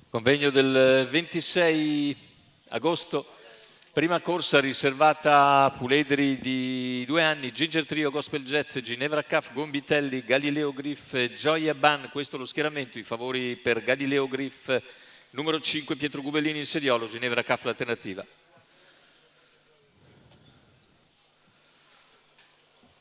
Convegno del 26 agosto, prima corsa riservata a puledri di 2 anni, Ginger Trio, Gospel Jet, Ginevra Caf, Gombitelli, Galileo Griff, Gioia Ban. Questo è lo schieramento, i favori per Galileo Griff, numero 5 Pietro Gubellini in sediolo, Ginevra Caf l'alternativa.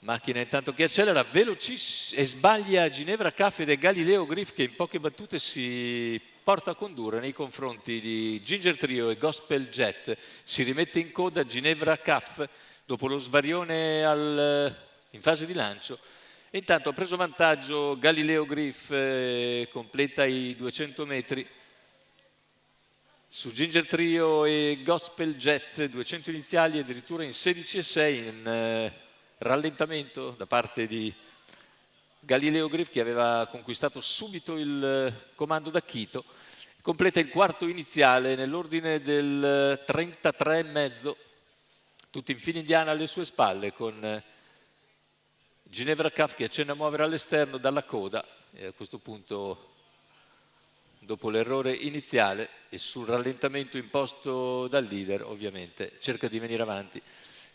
Macchina intanto che accelera velocissimo e sbaglia Ginevra Caf ed è Galileo Griff che in poche battute si porta a condurre nei confronti di Ginger Trio e Gospel Jet. Si rimette in coda Ginevra Caf dopo lo svarione in fase di lancio. E intanto ha preso vantaggio Galileo Griff, completa i 200 metri. Su Ginger Trio e Gospel Jet, 200 iniziali addirittura in 16,6 in rallentamento da parte di Galileo Griff, che aveva conquistato subito il comando da Quito. Completa il quarto iniziale nell'ordine del 33,5, tutti in fila indiana alle sue spalle, con Ginevra Caf che accenna a muovere all'esterno dalla coda e a questo punto, dopo l'errore iniziale e sul rallentamento imposto dal leader, ovviamente cerca di venire avanti.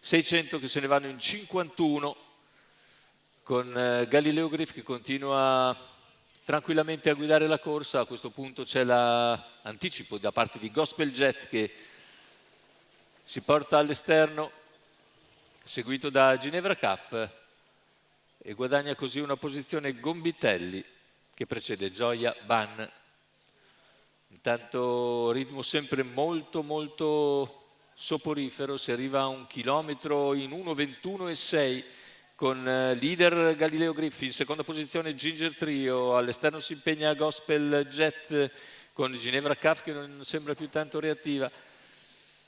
600 che se ne vanno in 51 con Galileo Griff che continua tranquillamente a guidare la corsa. A questo punto c'è l'anticipo da parte di Gospel Jet che si porta all'esterno, seguito da Ginevra Caf, e guadagna così una posizione Gombitelli che precede Gioia Ban. Intanto ritmo sempre molto soporifero, si arriva a 1 chilometro in 1:21,6 con leader Galileo Griff, in seconda posizione Ginger Trio, all'esterno si impegna Gospel Jet con Ginevra Caf che non sembra più tanto reattiva.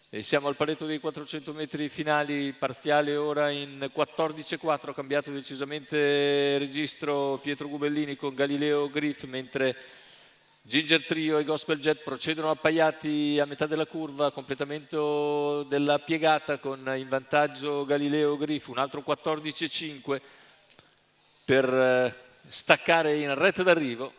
E siamo al paletto dei 400 metri finali, parziale ora in 14,4, ha cambiato decisamente registro Pietro Gubellini con Galileo Griff, mentre Ginger Trio e Gospel Jet procedono appaiati a metà della curva, completamento della piegata con in vantaggio Galileo Griff, un altro 14,5 per staccare in retta d'arrivo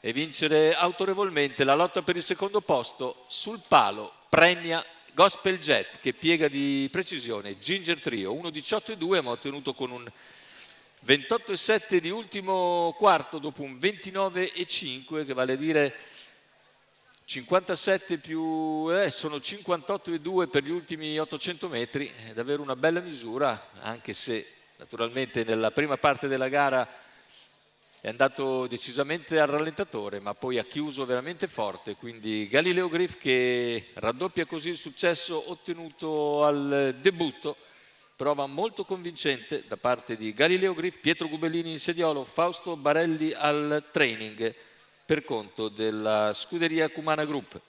e vincere autorevolmente la lotta per il secondo posto. Sul palo premia Gospel Jet che piega di precisione Ginger Trio, 1:18,2, ma ottenuto con un 28,7 di ultimo quarto dopo un 29,5, che vale a dire 57 più sono 58,2 per gli ultimi 800 metri. È davvero una bella misura, anche se naturalmente nella prima parte della gara è andato decisamente al rallentatore, ma poi ha chiuso veramente forte. Quindi Galileo Griff che raddoppia così il successo ottenuto al debutto. Prova molto convincente da parte di Galileo Griff, Pietro Gubellini in sediolo, Fausto Barelli al training per conto della scuderia Cumana Group.